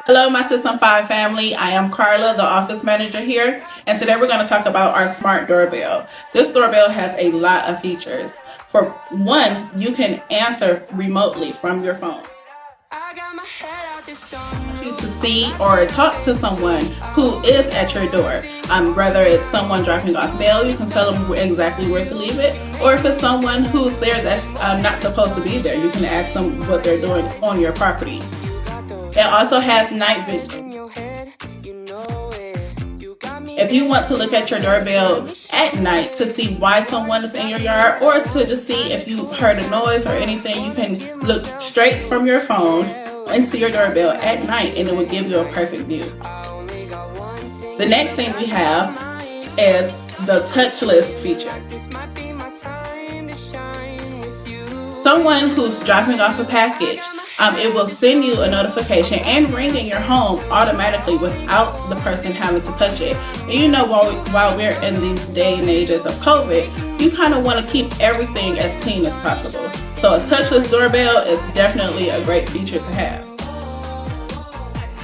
Hello, my System 5 family. I am Carla, the office manager here, and today we're going to talk about our smart doorbell. This doorbell has a lot of features. For one, you can answer remotely from your phone. You to see or talk to someone who is at your door. Whether it's someone dropping off mail, you can tell them exactly where to leave it, or if it's someone who's there that's not supposed to be there, you can ask them what they're doing on your property. It also has night vision. If you want to look at your doorbell at night to see why someone is in your yard, or to just see if you heard a noise or anything, you can look straight from your phone into your doorbell at night and it will give you a perfect view. The next thing we have is the touchless feature. Someone who's dropping off a package, it will send you a notification and ring in your home automatically without the person having to touch it. And you know, while we're in these day and ages of COVID, you kind of want to keep everything as clean as possible. So a touchless doorbell is definitely a great feature to have.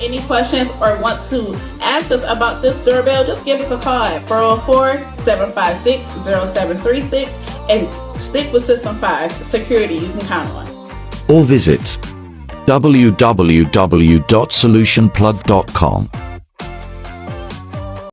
Any questions or want to ask us about this doorbell, just give us a call at 404-756-0736 and stick with System 5 security you can count on. Or visit www.solutionplug.com.